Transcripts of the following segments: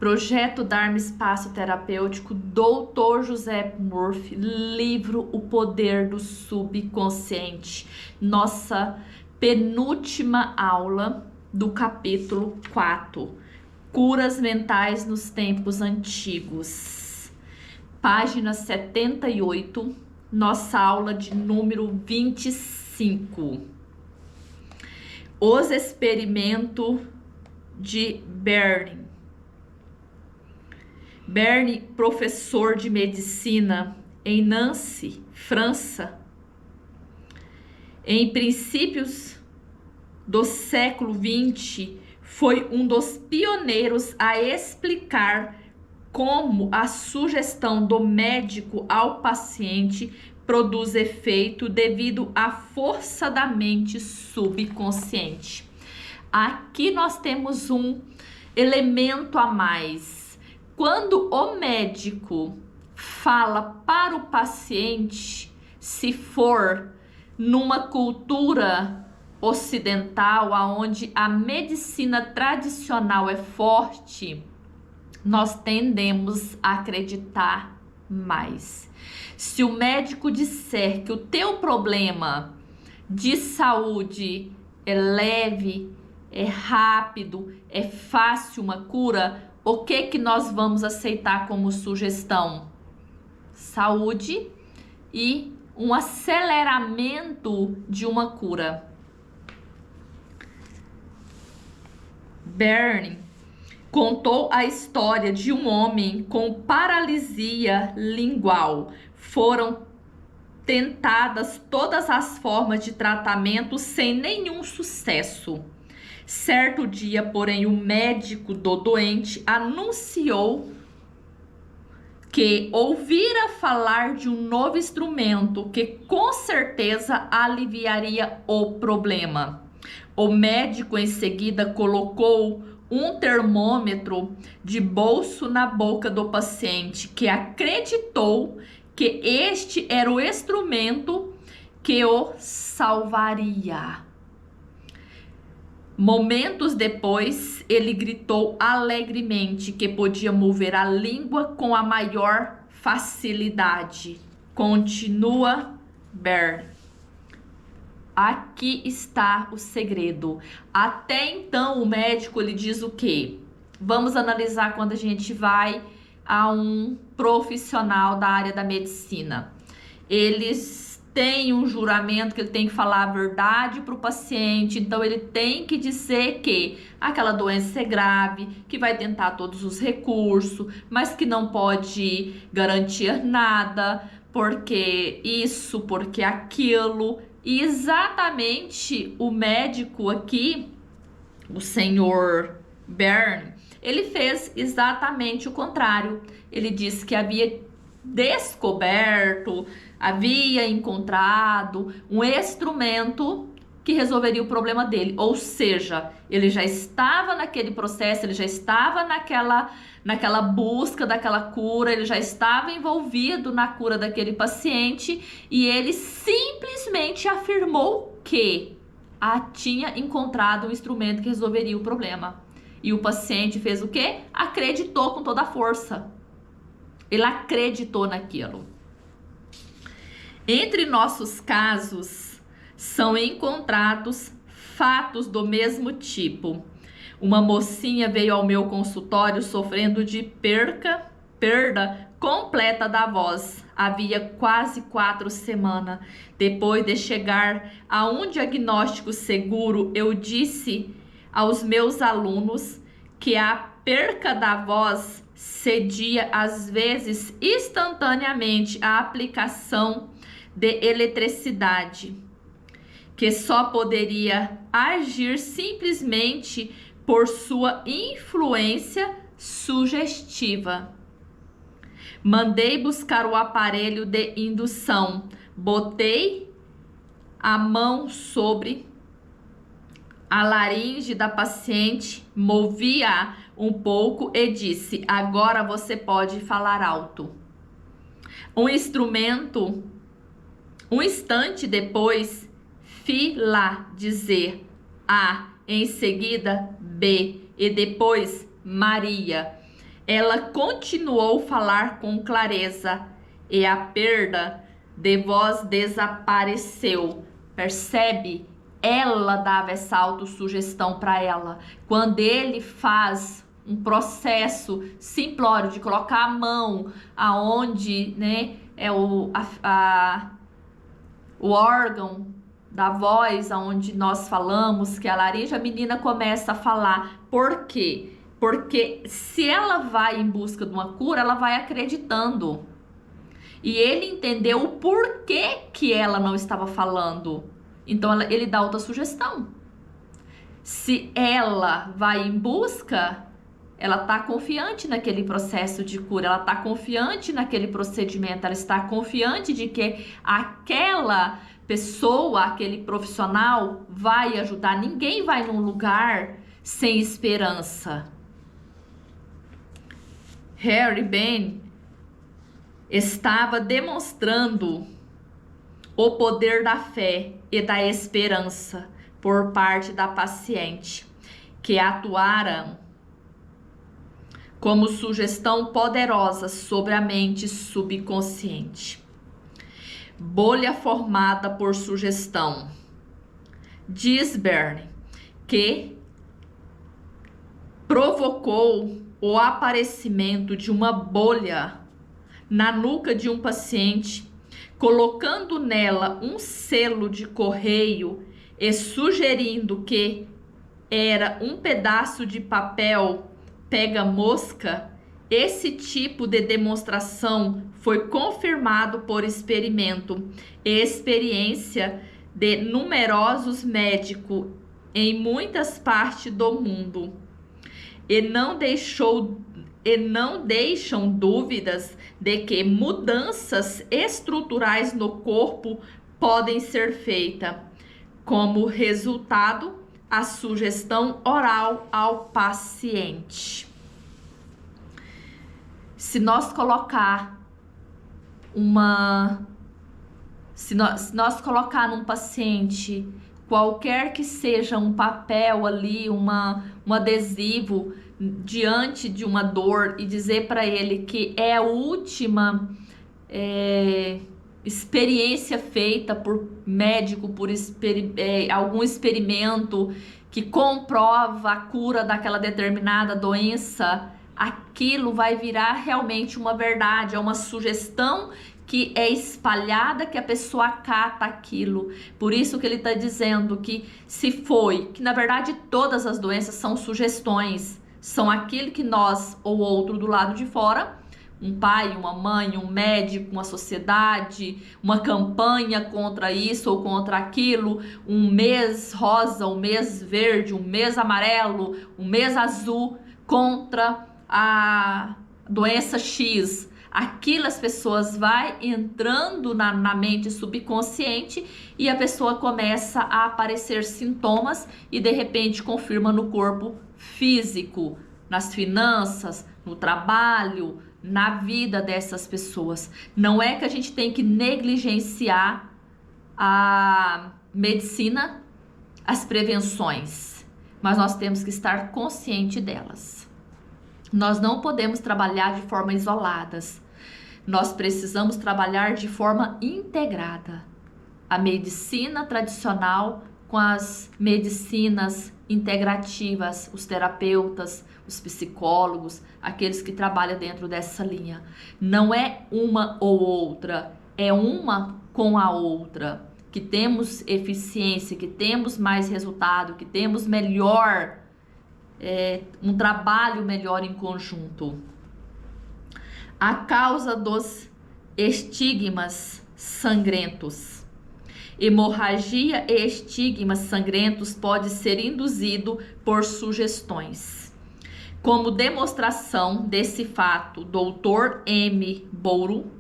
Projeto Dharma Espaço Terapêutico, Dr. José Murphy, livro O Poder do Subconsciente. Nossa penúltima aula do capítulo 4, Curas Mentais nos Tempos Antigos. Página 78, nossa aula de número 25. Os experimentos de Bernie. Bernie, professor de medicina em Nancy, França, em princípios do século XX, foi um dos pioneiros a explicar como a sugestão do médico ao paciente produz efeito devido à força da mente subconsciente. Aqui nós temos um elemento a mais. Quando o médico fala para o paciente, se for numa cultura ocidental, onde a medicina tradicional é forte, nós tendemos a acreditar mais. Se o médico disser que o teu problema de saúde é leve, é rápido, é fácil uma cura, o que nós vamos aceitar como sugestão? Saúde e um aceleramento de uma cura. Bernie contou a história de um homem com paralisia lingual. Foram tentadas todas as formas de tratamento sem nenhum sucesso. Certo dia, porém, o médico do doente anunciou que ouvira falar de um novo instrumento que com certeza aliviaria o problema. O médico em seguida colocou um termômetro de bolso na boca do paciente, que acreditou que este era o instrumento que o salvaria. Momentos depois, ele gritou alegremente que podia mover a língua com a maior facilidade. Continua Bernie. Aqui está o segredo. Até então, o médico ele diz o quê? Vamos analisar quando a gente vai a um profissional da área da medicina. Eles tem um juramento que ele tem que falar a verdade para o paciente, então ele tem que dizer que aquela doença é grave, que vai tentar todos os recursos, mas que não pode garantir nada, porque isso, porque aquilo. E exatamente o médico aqui, o senhor Bernie, ele fez exatamente o contrário. Ele disse que havia descoberto, havia encontrado um instrumento que resolveria o problema dele, ou seja, ele já estava naquele processo, ele já estava naquela busca daquela cura, ele já estava envolvido na cura daquele paciente e ele simplesmente afirmou que tinha encontrado um instrumento que resolveria o problema. E o paciente fez o quê? Acreditou com toda a força. Ele acreditou naquilo. Entre nossos casos, são encontrados fatos do mesmo tipo. Uma mocinha veio ao meu consultório sofrendo de perda completa da voz. Havia quase 4 semanas. Depois de chegar a um diagnóstico seguro, eu disse aos meus alunos que a perca da voz cedia às vezes instantaneamente à aplicação de eletricidade, que só poderia agir simplesmente por sua influência sugestiva. Mandei buscar o aparelho de indução, botei a mão sobre a laringe da paciente, movi-a um pouco e disse: agora você pode falar alto. Um instante depois, fi lá dizer A, em seguida B e depois Maria. ela continuou a falar com clareza e a perda de voz desapareceu. Percebe? Ela dava essa autossugestão para ela. Quando ele faz um processo simplório de colocar a mão aonde, né, é o órgão da voz, aonde nós falamos, que é a laringe, a menina começa a falar. Por quê? Porque se ela vai em busca de uma cura, ela vai acreditando. E ele entendeu o porquê que ela não estava falando. Então ele dá outra sugestão. Se ela vai em busca, ela está confiante naquele processo de cura, ela está confiante naquele procedimento, ela está confiante de que aquela pessoa, aquele profissional vai ajudar. Ninguém vai num lugar sem esperança. Harry Ben estava demonstrando o poder da fé e da esperança por parte da paciente, que atuaram como sugestão poderosa sobre a mente subconsciente. Bolha formada por sugestão. Diz Berne que provocou o aparecimento de uma bolha na nuca de um paciente, colocando nela um selo de correio e sugerindo que era um pedaço de papel pega-mosca. Esse tipo de demonstração foi confirmado por experimento e experiência de numerosos médicos em muitas partes do mundo, e não deixam dúvidas de que mudanças estruturais no corpo podem ser feitas. Como resultado, a sugestão oral ao paciente. Se nós colocar num paciente qualquer que seja um papel ali, um adesivo diante de uma dor e dizer para ele que é a última experiência feita por médico, por algum experimento que comprova a cura daquela determinada doença, aquilo vai virar realmente uma verdade, é uma sugestão que é espalhada, que a pessoa acata aquilo. Por isso que ele está dizendo que que na verdade todas as doenças são sugestões, são aquilo que nós ou outro do lado de fora, um pai, uma mãe, um médico, uma sociedade, uma campanha contra isso ou contra aquilo, um mês rosa, um mês verde, um mês amarelo, um mês azul contra a doença X. Aquilo as pessoas vai entrando na mente subconsciente e a pessoa começa a aparecer sintomas e de repente confirma no corpo físico, nas finanças, no trabalho, na vida dessas pessoas. Não é que a gente tem que negligenciar a medicina, as prevenções, mas nós temos que estar consciente delas. Nós não podemos trabalhar de forma isoladas. Nós precisamos trabalhar de forma integrada. A medicina tradicional com as medicinas integrativas, os terapeutas, os psicólogos, aqueles que trabalham dentro dessa linha. Não é uma ou outra, é uma com a outra. Que temos eficiência, que temos mais resultado, que temos melhor um trabalho melhor em conjunto. A causa dos estigmas sangrentos. Hemorragia e estigmas sangrentos pode ser induzido por sugestões. Como demonstração desse fato, Dr. M. Bouro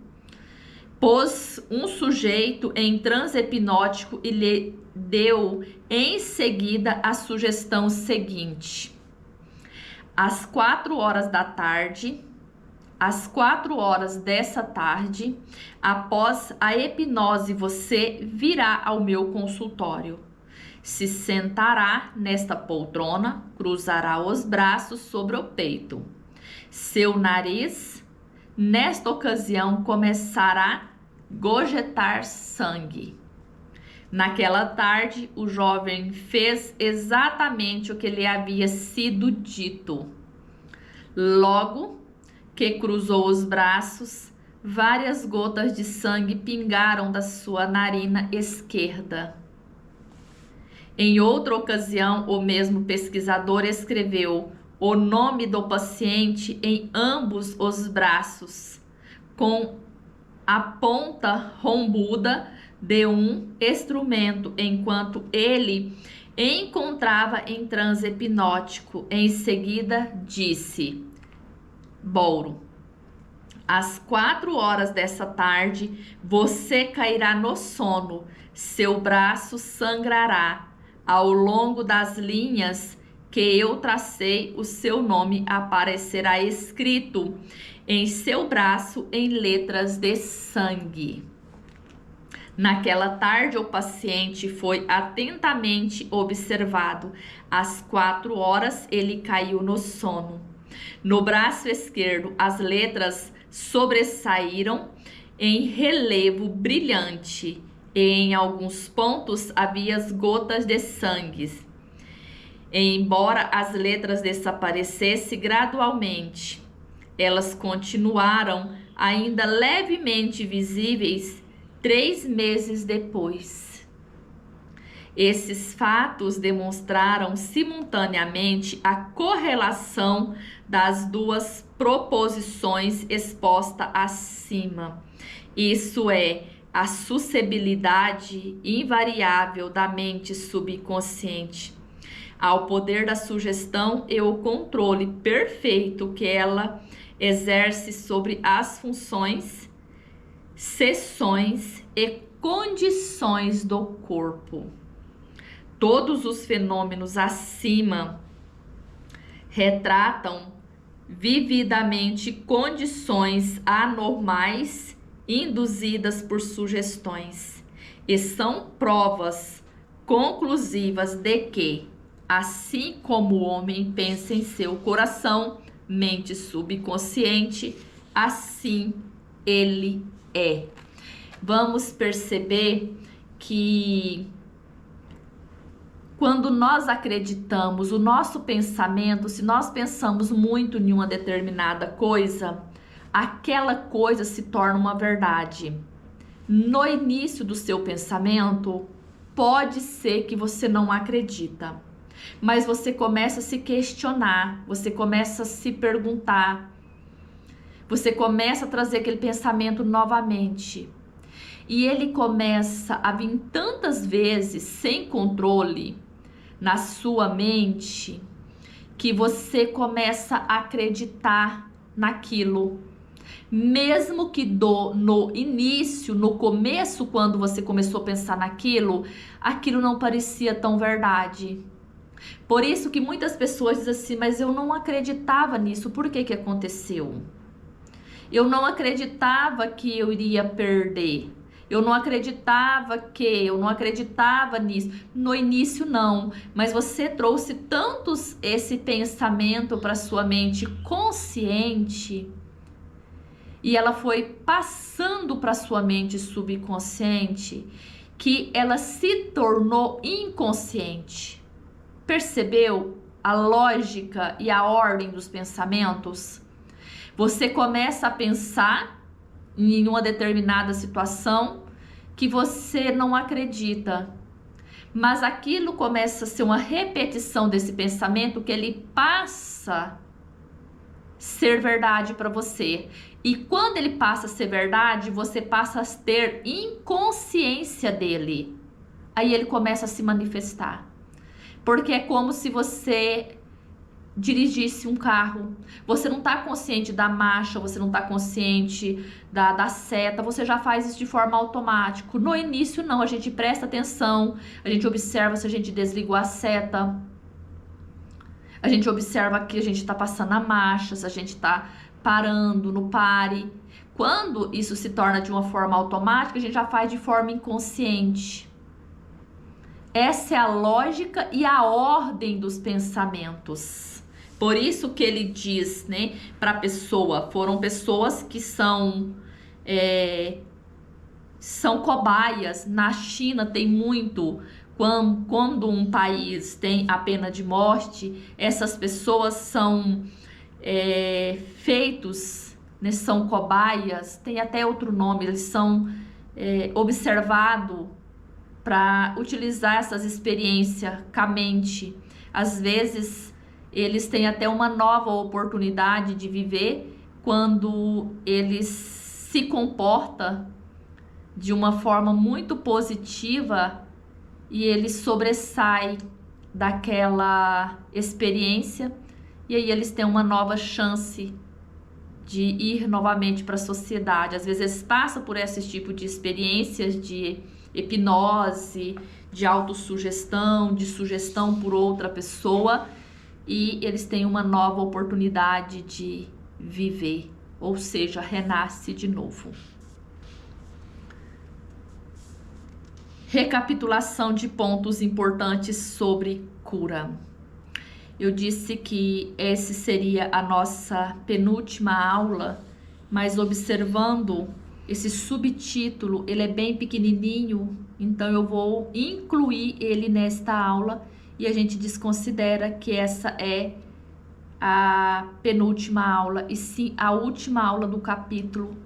pôs um sujeito em transe hipnótico e lhe deu em seguida a sugestão seguinte: às 4 horas da tarde, às 4 horas dessa tarde, após a hipnose, você virá ao meu consultório. Se sentará nesta poltrona, cruzará os braços sobre o peito. Seu nariz, nesta ocasião, começará a gorjetar sangue. Naquela tarde, o jovem fez exatamente o que lhe havia sido dito. Logo que cruzou os braços, várias gotas de sangue pingaram da sua narina esquerda. Em outra ocasião, o mesmo pesquisador escreveu o nome do paciente em ambos os braços, com a ponta rombuda de um instrumento, enquanto ele encontrava em transe hipnótico. Em seguida, disse: Bouro, às 4 horas dessa tarde, você cairá no sono, seu braço sangrará. Ao longo das linhas que eu tracei, o seu nome aparecerá escrito em seu braço em letras de sangue. Naquela tarde, o paciente foi atentamente observado. Às 4 horas, ele caiu no sono. No braço esquerdo, as letras sobressaíram em relevo brilhante e em alguns pontos havia as gotas de sangue. Embora as letras desaparecessem gradualmente, elas continuaram ainda levemente visíveis 3 meses depois. Esses fatos demonstraram simultaneamente a correlação das duas proposições expostas acima. Isso é, a suscetibilidade invariável da mente subconsciente ao poder da sugestão e o controle perfeito que ela exerce sobre as funções, seções e condições do corpo. Todos os fenômenos acima retratam vividamente condições anormais induzidas por sugestões e são provas conclusivas de que, assim como o homem pensa em seu coração, mente subconsciente, assim ele é. Vamos perceber que quando nós acreditamos, o nosso pensamento, se nós pensamos muito em uma determinada coisa, aquela coisa se torna uma verdade. No início do seu pensamento, pode ser que você não acredita, mas você começa a se questionar, você começa a se perguntar, você começa a trazer aquele pensamento novamente. E ele começa a vir tantas vezes sem controle na sua mente que você começa a acreditar naquilo. Mesmo que no início, no começo, quando você começou a pensar naquilo, aquilo não parecia tão verdade. Por isso que muitas pessoas dizem assim, mas eu não acreditava nisso, por que que aconteceu? Eu não acreditava que eu iria perder. Eu não acreditava nisso. No início não, mas você trouxe tantos esse pensamento para sua mente consciente e ela foi passando para sua mente subconsciente que ela se tornou inconsciente. Percebeu a lógica e a ordem dos pensamentos? Você começa a pensar em uma determinada situação que você não acredita, mas aquilo começa a ser uma repetição desse pensamento que ele passa a ser verdade para você. E quando ele passa a ser verdade, você passa a ter inconsciência dele. Aí ele começa a se manifestar. Porque é como se você dirigisse um carro, você não está consciente da marcha, você não está consciente da seta, você já faz isso de forma automática. No início não, a gente presta atenção, a gente observa se a gente desligou a seta, a gente observa que a gente está passando a marcha, se a gente está parando no pare. Quando isso se torna de uma forma automática, a gente já faz de forma inconsciente. Essa é a lógica e a ordem dos pensamentos. Por isso que ele diz, né, para a pessoa, foram pessoas que são cobaias. Na China tem muito. Quando um país tem a pena de morte, essas pessoas são feitos, né, são cobaias, tem até outro nome, eles são observados para utilizar essas experiências com a mente. Às vezes, eles têm até uma nova oportunidade de viver quando eles se comportam de uma forma muito positiva e eles sobressaem daquela experiência, e aí eles têm uma nova chance de ir novamente para a sociedade. Às vezes eles passam por esse tipo de experiências de hipnose, de autossugestão, de sugestão por outra pessoa, e eles têm uma nova oportunidade de viver, ou seja, renasce de novo. Recapitulação de pontos importantes sobre cura. Eu disse que esse seria a nossa penúltima aula, mas observando esse subtítulo, ele é bem pequenininho, então eu vou incluir ele nesta aula e a gente desconsidera que essa é a penúltima aula e sim a última aula do capítulo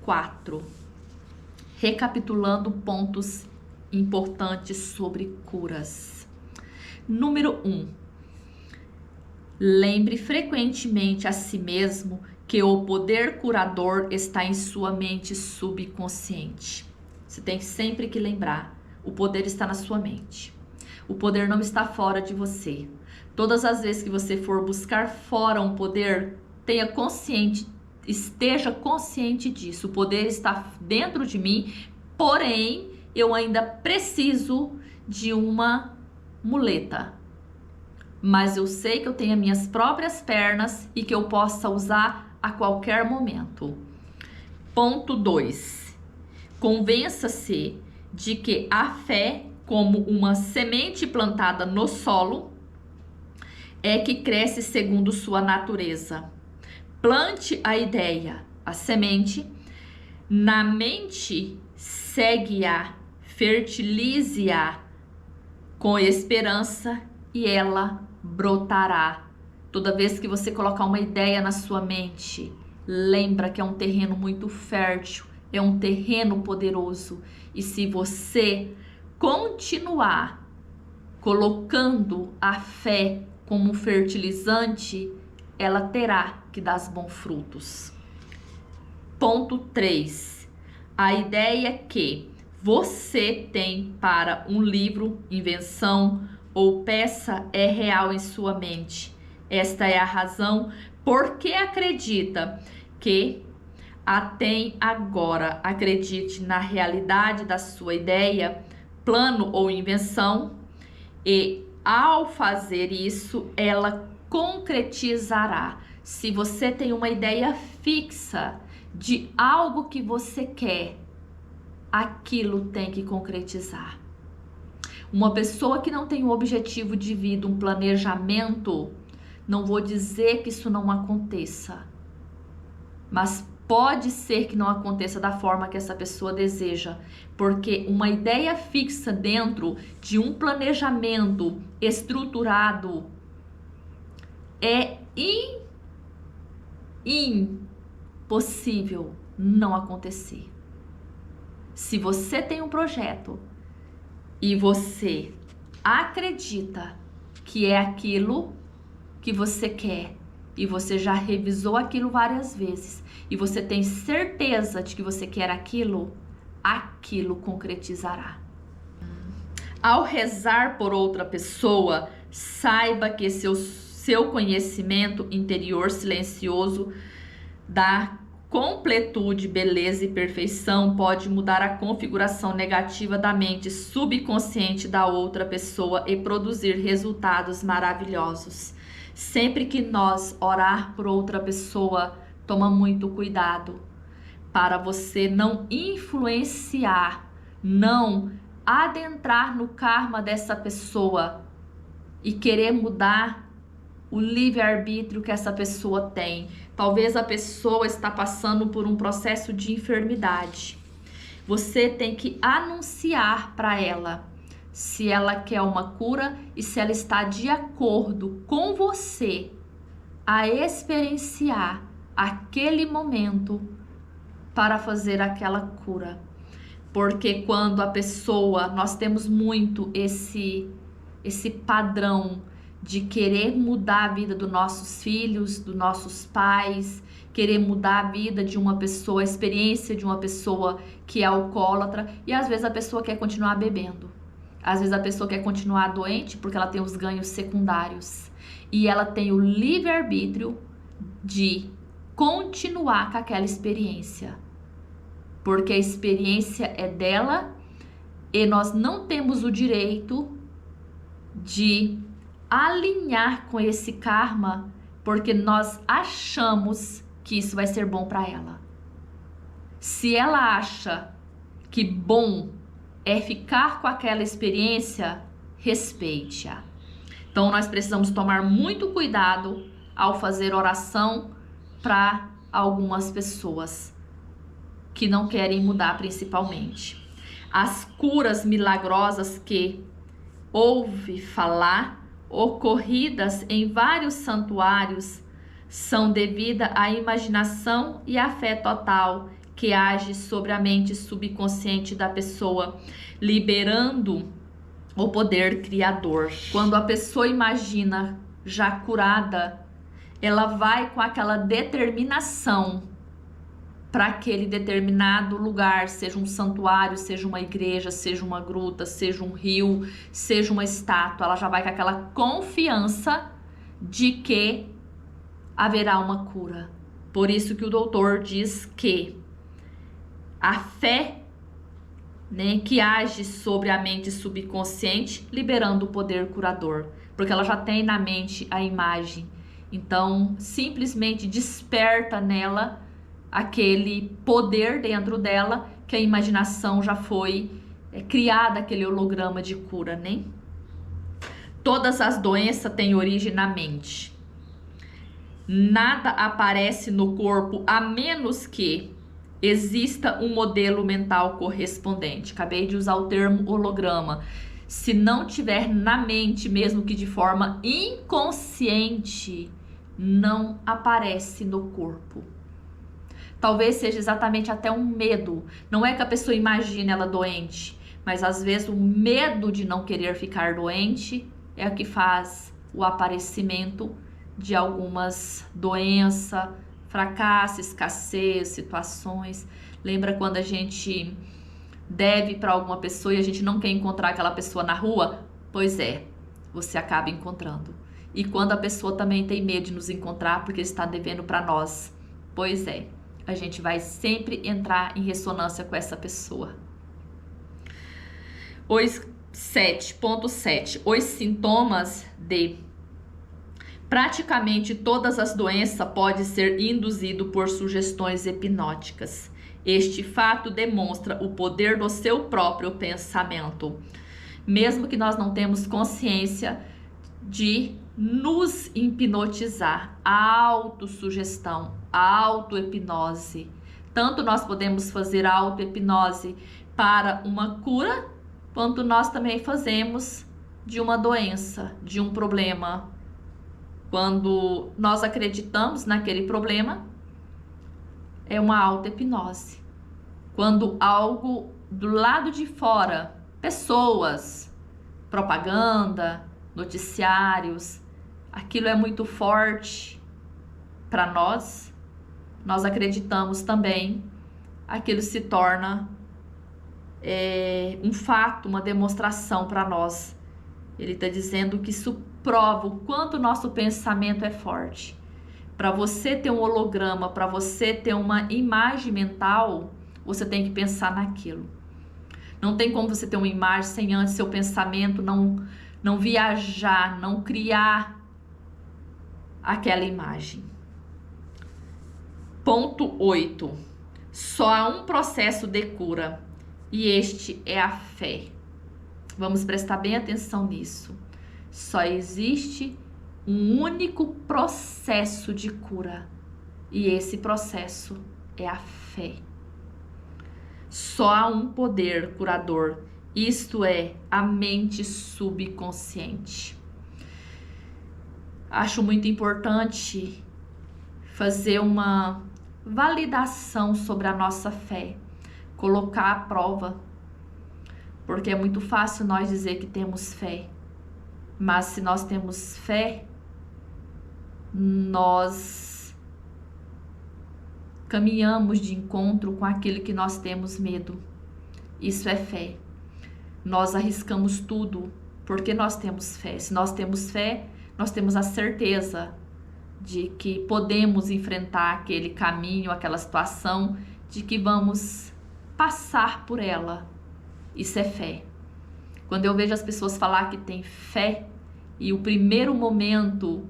4. Recapitulando pontos importantes sobre curas. Número 1. Lembre frequentemente a si mesmo que o poder curador está em sua mente subconsciente. Você tem sempre que lembrar, o poder está na sua mente. O poder não está fora de você. Todas as vezes que você for buscar fora um poder, esteja consciente disso. O poder está dentro de mim, porém, eu ainda preciso de uma muleta. Mas eu sei que eu tenho as minhas próprias pernas e que eu possa usar a qualquer momento. Ponto 2. Convença-se de que a fé, como uma semente plantada no solo, é que cresce segundo sua natureza. Plante a ideia, a semente, na mente, segue-a, fertilize-a com esperança e ela brotará. Toda vez que você colocar uma ideia na sua mente, lembra que é um terreno muito fértil, é um terreno poderoso. E se você continuar colocando a fé como fertilizante, ela terá que dar bons frutos. Ponto 3. A ideia que você tem para um livro, invenção ou peça é real em sua mente. Esta é a razão por que acredita que a tem agora. Acredite na realidade da sua ideia, plano ou invenção, e ao fazer isso, ela concretizará. Se você tem uma ideia fixa de algo que você quer, aquilo tem que concretizar. Uma pessoa que não tem um objetivo de vida, um planejamento, não vou dizer que isso não aconteça, mas pode ser que não aconteça da forma que essa pessoa deseja, porque uma ideia fixa dentro de um planejamento estruturado é impossível não acontecer. Se você tem um projeto e você acredita que é aquilo que você quer e você já revisou aquilo várias vezes e você tem certeza de que você quer aquilo, aquilo concretizará. Ao rezar por outra pessoa, saiba que seu conhecimento interior silencioso da completude, beleza e perfeição pode mudar a configuração negativa da mente subconsciente da outra pessoa e produzir resultados maravilhosos. Sempre que nós orar por outra pessoa, toma muito cuidado para você não influenciar, não adentrar no karma dessa pessoa e querer mudar o livre-arbítrio que essa pessoa tem. Talvez a pessoa está passando por um processo de enfermidade. Você tem que anunciar para ela se ela quer uma cura e se ela está de acordo com você a experienciar aquele momento para fazer aquela cura. Porque quando a pessoa, nós temos muito esse padrão de querer mudar a vida dos nossos filhos, dos nossos pais, querer mudar a vida de uma pessoa, a experiência de uma pessoa que é alcoólatra, e às vezes a pessoa quer continuar bebendo. Às vezes a pessoa quer continuar doente porque ela tem os ganhos secundários. E ela tem o livre-arbítrio de continuar com aquela experiência. Porque a experiência é dela e nós não temos o direito de alinhar com esse karma porque nós achamos que isso vai ser bom para ela. Se ela acha que bom é ficar com aquela experiência, respeite-a. Então nós precisamos tomar muito cuidado ao fazer oração para algumas pessoas que não querem mudar, principalmente. As curas milagrosas que ouve falar, ocorridas em vários santuários, são devidas à imaginação e à fé total que age sobre a mente subconsciente da pessoa, liberando o poder criador. Quando a pessoa imagina já curada, ela vai com aquela determinação para aquele determinado lugar, seja um santuário, seja uma igreja, seja uma gruta, seja um rio, seja uma estátua. Ela já vai com aquela confiança de que haverá uma cura. Por isso que o doutor diz que a fé, né, que age sobre a mente subconsciente, liberando o poder curador, porque ela já tem na mente a imagem. Então, simplesmente desperta nela aquele poder dentro dela, que a imaginação já foi criada, aquele holograma de cura, né? Todas as doenças têm origem na mente. Nada aparece no corpo a menos que exista um modelo mental correspondente. Acabei de usar o termo holograma. Se não tiver na mente, mesmo que de forma inconsciente, não aparece no corpo. Talvez seja exatamente até um medo. Não é que a pessoa imagine ela doente, mas às vezes o medo de não querer ficar doente é o que faz o aparecimento de algumas doenças, fracasso, escassez, situações. Lembra quando a gente deve para alguma pessoa e a gente não quer encontrar aquela pessoa na rua? Pois é, você acaba encontrando. E quando a pessoa também tem medo de nos encontrar porque está devendo para nós? Pois é, a gente vai sempre entrar em ressonância com essa pessoa. 7.7. Os sintomas de praticamente todas as doenças podem ser induzidos por sugestões hipnóticas. Este fato demonstra o poder do seu próprio pensamento. Mesmo que nós não temos consciência de nos hipnotizar, a autossugestão, a auto-hipnose. Tanto nós podemos fazer a auto-hipnose para uma cura, quanto nós também fazemos de uma doença, de um problema. Quando nós acreditamos naquele problema, é uma auto-hipnose. Quando algo do lado de fora, pessoas, propaganda, noticiários, aquilo é muito forte para nós, nós acreditamos também, aquilo se torna um fato, uma demonstração para nós. Ele está dizendo que isso prova o quanto o nosso pensamento é forte. Para você ter um holograma, para você ter uma imagem mental, você tem que pensar naquilo. Não tem como você ter uma imagem sem antes seu pensamento não viajar, não criar aquela imagem. Ponto 8. Só há um processo de cura e este é a fé. Vamos prestar bem atenção nisso. Só existe um único processo de cura. E esse processo é a fé. Só há um poder curador, isto é, a mente subconsciente. Acho muito importante fazer uma validação sobre a nossa fé, colocar à prova, porque é muito fácil nós dizer que temos fé, mas se nós temos fé, nós caminhamos de encontro com aquilo que nós temos medo. Isso é fé. Nós arriscamos tudo porque nós temos fé. Se nós temos fé, nós temos a certeza de que podemos enfrentar aquele caminho, aquela situação, de que vamos passar por ela. Isso é fé. Quando eu vejo as pessoas falar que tem fé e o primeiro momento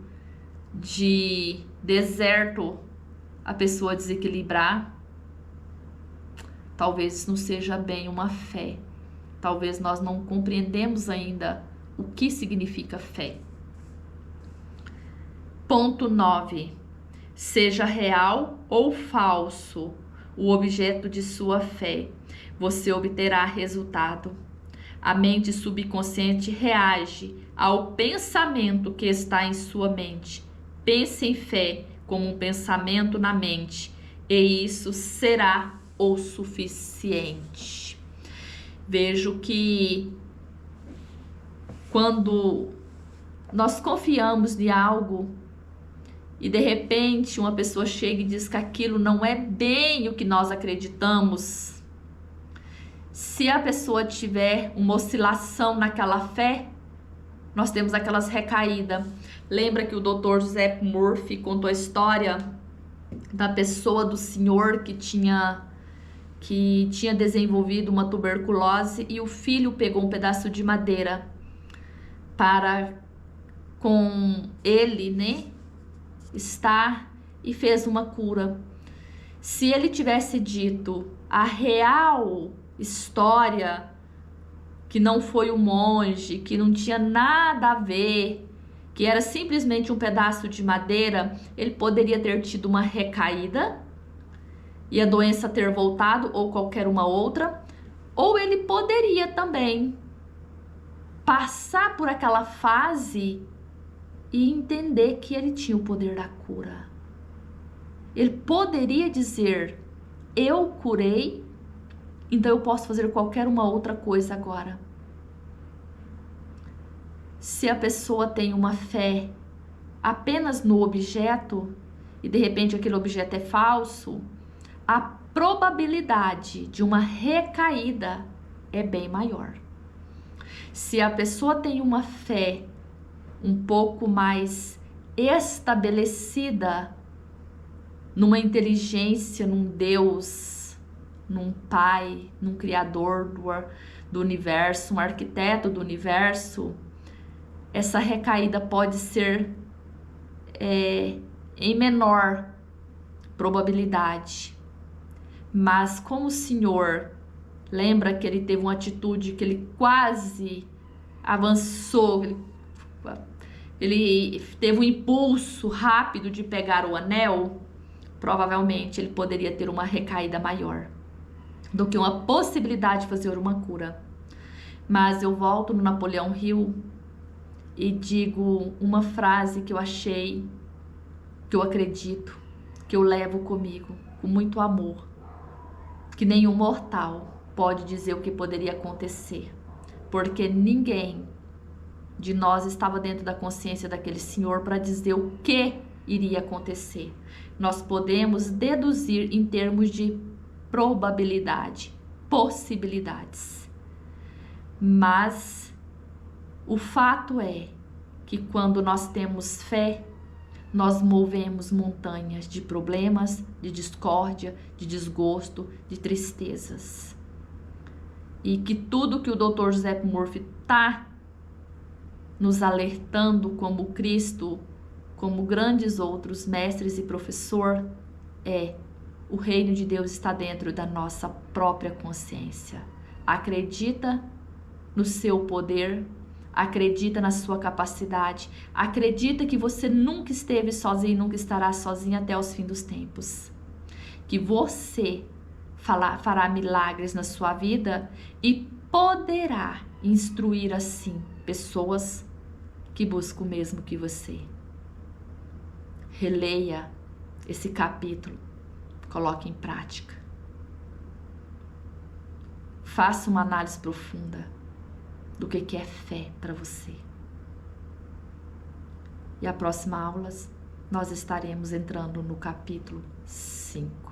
de deserto a pessoa desequilibrar, talvez não seja bem uma fé. Talvez nós não compreendemos ainda o que significa fé. Ponto 9. Seja real ou falso o objeto de sua fé, você obterá resultado. A mente subconsciente reage ao pensamento que está em sua mente. Pense em fé como um pensamento na mente, e isso será o suficiente. Vejo que quando nós confiamos em algo e de repente uma pessoa chega e diz que aquilo não é bem o que nós acreditamos, se a pessoa tiver uma oscilação naquela fé, nós temos aquelas recaídas. Lembra que o Dr. Joseph Murphy contou a história da pessoa, do senhor que tinha desenvolvido uma tuberculose e o filho pegou um pedaço de madeira para com ele, né, estar e fez uma cura. Se ele tivesse dito a real história, que não foi o monge, que não tinha nada a ver, que era simplesmente um pedaço de madeira, ele poderia ter tido uma recaída e a doença ter voltado, ou qualquer uma outra, ou ele poderia também passar por aquela fase e entender que ele tinha o poder da cura. Ele poderia dizer: eu curei, então eu posso fazer qualquer uma outra coisa agora. Se a pessoa tem uma fé apenas no objeto e de repente aquele objeto é falso, a probabilidade de uma recaída é bem maior. Se a pessoa tem uma fé um pouco mais estabelecida numa inteligência, num Deus, num Pai, num Criador do universo, um arquiteto do universo, essa recaída pode ser em menor probabilidade. Mas como o Senhor, lembra que ele teve uma atitude que ele quase avançou, ele teve um impulso rápido de pegar o anel, provavelmente ele poderia ter uma recaída maior do que uma possibilidade de fazer uma cura. Mas eu volto no Napoleão Hill e digo uma frase que eu achei, que eu acredito, que eu levo comigo com muito amor, que nenhum mortal pode dizer o que poderia acontecer, porque ninguém de nós estava dentro da consciência daquele senhor para dizer o que iria acontecer. Nós podemos deduzir em termos de probabilidade, possibilidades. Mas o fato é que quando nós temos fé, nós movemos montanhas de problemas, de discórdia, de desgosto, de tristezas. E que tudo que o Dr. Joseph Murphy está nos alertando como Cristo, como grandes outros mestres e professor, o reino de Deus está dentro da nossa própria consciência. Acredita no seu poder, Acredita na sua capacidade. Acredita que você nunca esteve sozinho e nunca estará sozinho até os fins dos tempos. Que você fará milagres na sua vida e poderá instruir assim pessoas que buscam o mesmo que você. Releia esse capítulo, coloque em prática. Faça uma análise profunda do que é fé para você. E a próxima aula nós estaremos entrando no capítulo 5.